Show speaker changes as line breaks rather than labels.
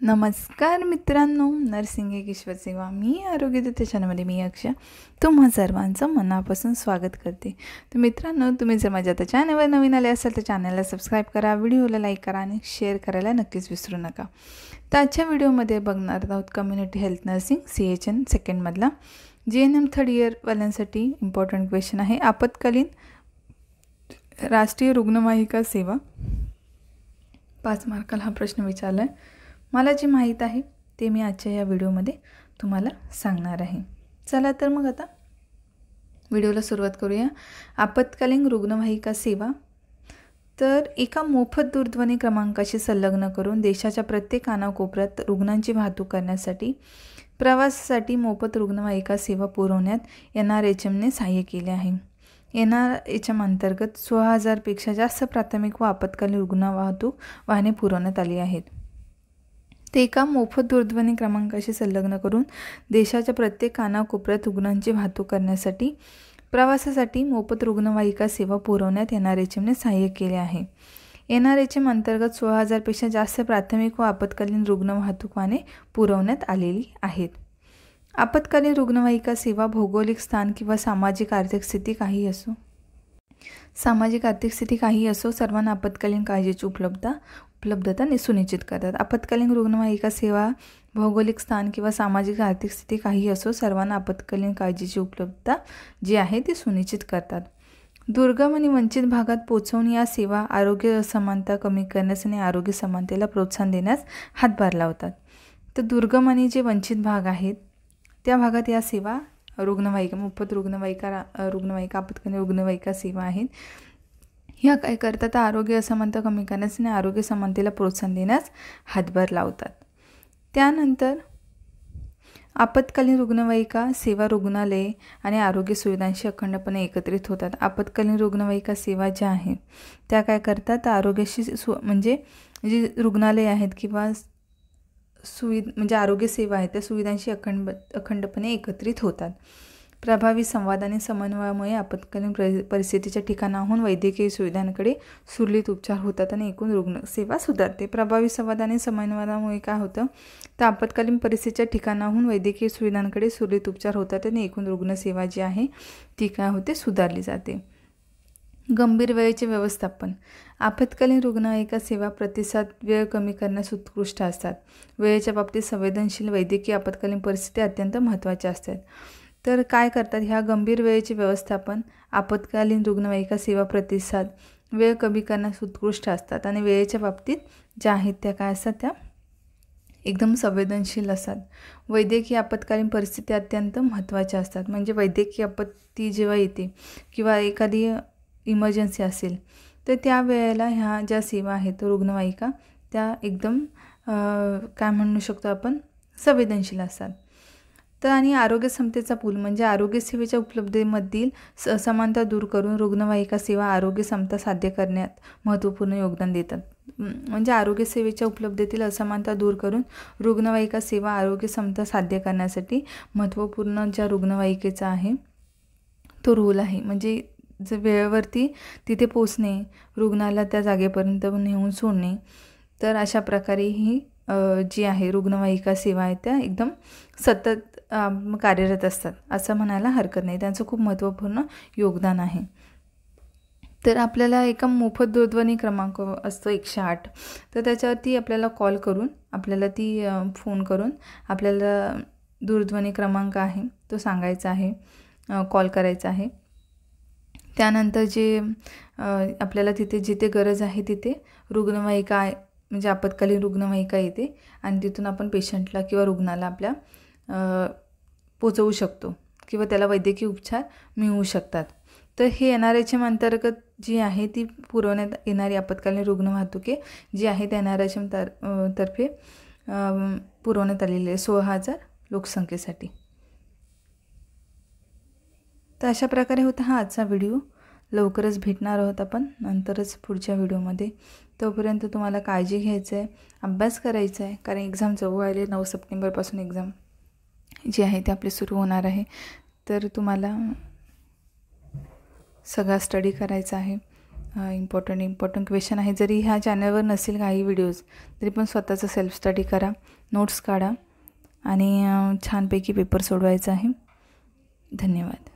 नमस्कार मित्रांनो, नर्सिंग एक ईश्वर सेवा मी आरोग्यदाते चॅनलमध्ये मी अक्षय तुम्हा सर्वांचं मनापासून स्वागत करते। तर मित्रांनो, तुम्ही जर माझ्या आता चॅनलवर नवीन आले असाल तर चॅनलला सबस्क्राईब करा, व्हिडिओला लाईक करा आणि शेअर करायला नक्कीच विसरू नका। तर आजच्या व्हिडिओमध्ये बघणार आहोत कम्युनिटी हेल्थ नर्सिंग CHN सेकंडमधला GNM थर्ड इयरवाल्यांसाठी इम्पॉर्टंट क्वेश्चन आहे। आपत्कालीन राष्ट्रीय रुग्णवाहिका सेवा 5 मार्काला हा प्रश्न विचारला आहे। मला जे माहीत आहे ते मी आजच्या या व्हिडिओमध्ये तुम्हाला सांगणार आहे। चला तर मग आता व्हिडिओला सुरुवात करूया। आपत्कालीन रुग्णवाहिका सेवा तर एका मोफत दूरध्वनी क्रमांकाशी संलग्न करून देशाच्या प्रत्येक कानाकोपऱ्यात रुग्णांची वाहतूक करण्यासाठी प्रवासासाठी मोफत रुग्णवाहिका सेवा पुरवण्यात NRHMने सहाय्य केले आहे। NRHM अंतर्गत 16,000 पेक्षा जास्त प्राथमिक व आपत्कालीन रुग्णवाहतूक वाहने पुरवण्यात आली आहेत। ते एका मोफत दूरध्वनी क्रमांकाशी संलग्न करून देशाच्या प्रत्येक कानाकोपऱ्यात रुग्णांची वाहतूक करण्यासाठी प्रवासासाठी मोफत रुग्णवाहिका सेवा पुरवण्यात NRHMने सहाय्य केले आहे। NRHM अंतर्गत 16,000 पेक्षा जास्त प्राथमिक व आपत्कालीन रुग्णवाहतूक वाहने पुरवण्यात आलेली आहेत। आपत्कालीन रुग्णवाहिका सेवा भौगोलिक स्थान किंवा सामाजिक आर्थिक स्थिती काही असो सर्वांना आपत्कालीन काळजीची उपलब्धता सुनिश्चित करतात। आपत्कालीन रुग्णवाहिका सेवा भौगोलिक स्थान किंवा सामाजिक आर्थिक स्थिती काही असो सर्वांना आपत्कालीन काळजीची उपलब्धता जी आहे ती सुनिश्चित करतात। दुर्गम आणि वंचित भागात पोहोचवून या सेवा आरोग्य असमानता कमी करण्यास आणि आरोग्य समानतेला प्रोत्साहन देण्यास हातभार लावतात। तर दुर्गम आणि जे वंचित भाग आहेत त्या भागात या सेवा रुग्णवाहिका मोफत रुग्णवाहिका आपत्कालीन रुग्णवाहिका सेवा आहेत। ह्या काय करतात, आरोग्य असमानता कमी करण्यास आणि आरोग्य समानतेला प्रोत्साहन देण्यास हातभार लावतात। त्यानंतर आपत्कालीन रुग्णवाहिका सेवा रुग्णालये आणि आरोग्य सुविधांशी अखंडपणे एकत्रित होतात। आपत्कालीन रुग्णवाहिका सेवा ज्या आहेत त्या काय करतात, आरोग्याशी म्हणजे जी रुग्णालये आहेत किंवा म्हणजे आरोग्य सेवा आहेत त्या सुविधांशी अखंडपणे एकत्रित होतात। प्रभावी संवाद आणि समन्वयामुळे आपत्कालीन परिस्थितीच्या ठिकाणाहून वैद्यकीय सुविधांकडे सुरळीत उपचार होतात आणि एकूण रुग्णसेवा सुधारते। प्रभावी संवाद आणि समन्वयामुळे काय होतं, तर आपत्कालीन परिस्थितीच्या ठिकाणाहून वैद्यकीय सुविधांकडे सुरळीत उपचार होतात आणि एकूण रुग्णसेवा जी आहे ती काय होते, सुधारली जाते। गंभीर वेळेचे व्यवस्थापन आपत्कालीन रुग्णवाहिका सेवा प्रतिसाद वेळ कमी करण्यास उत्कृष्ट असतात। वेळेच्या बाबतीत संवेदनशील वैद्यकीय आपत्कालीन परिस्थिती अत्यंत महत्त्वाच्या असतात। तर काय करतात, ह्या गंभीर वेळेचे व्यवस्थापन आपत्कालीन रुग्णवाहिका सेवा प्रतिसाद वेळ कमी करण्यास उत्कृष्ट असतात आणि वेळेच्या बाबतीत ज्या आहेत त्या काय असतात, त्या एकदम संवेदनशील असतात। वैद्यकीय आपत्कालीन परिस्थिती अत्यंत महत्त्वाच्या असतात। म्हणजे वैद्यकीय आपत्ती जेव्हा येते किंवा एखादी इमर्जन्सी असेल तर त्या वेळेला ह्या ज्या सेवा आहेत रुग्णवाहिका त्या एकदम काय म्हणू शकतो आपण, संवेदनशील असतात। तर आणि आरोग्य समतेचा पूल म्हणजे आरोग्य सेवेच्या उपलब्धतेमधील असमानता दूर करून रुग्णवाहिका सेवा आरोग्य समता साध्य करण्यात महत्त्वपूर्ण योगदान देतात। म्हणजे आरोग्य सेवेच्या उपलब्धतेतील असमानता दूर करून रुग्णवाहिका सेवा आरोग्य समता साध्य करण्यासाठी महत्त्वपूर्ण ज्या रुग्णवाहिकेचा आहे तो रोल आहे। म्हणजे जर वेळेवरती तिथे पोचणे, रुग्णाला त्या जागेपर्यंत नेऊन सोडणे, तर अशा प्रकारे ही जी आहे रुग्णवाहिका सेवा आहे त्या एकदम सतत कार्यरत असतात असं म्हणायला हरकत नाही। त्यांचं खूप महत्त्वपूर्ण योगदान आहे। तर आपल्याला एका मोफत दूरध्वनी क्रमांक असतो 108, तर त्याच्यावरती आपल्याला कॉल करून आपल्याला ती फोन करून आपल्याला दूरध्वनी क्रमांक आहे तो सांगायचा आहे, कॉल करायचा आहे। त्यानंतर जे आपल्याला जिथे गरज आहे तिथे रुग्णवाहिका म्हणजे आपत्कालीन रुग्णवाहिका येते आणि तिथून आपण पेशंटला किंवा रुग्णाला आपल्या पोचवू शकतो किंवा त्याला वैद्यकीय उपचार मिळू शकतात। तर हे NRHM अंतर्गत जी आहे ती पुरवण्यात येणारी आपत्कालीन रुग्णवाहतूक जी आहे त्या NRHM तर्फे पुरवण्यात आलेली आहे 16,000 लोकसंख्येसाठी। तर अशा प्रकारे होता हा आजचा व्हिडिओ। लवकरच भेटणार आहोत आपण नंतरच पुढच्या व्हिडिओमध्ये। तोपर्यंत तुम्हाला काळजी घ्यायचं आहे, अभ्यास करायचा आहे, कारण एक्झाम जवळ आले। 9 सप्टेंबरपासून एक्झाम जी आहे ती आपली सुरू होणार आहे। तर तुम्हाला सगळा स्टडी करायचा आहे इम्पॉर्टंट क्वेश्चन आहे. जरी ह्या चॅनलवर नसेल काही व्हिडिओज तरी पण स्वतःचं सेल्फ स्टडी करा, नोट्स काढा आणि छानपैकी पेपर सोडवायचा आहे. धन्यवाद.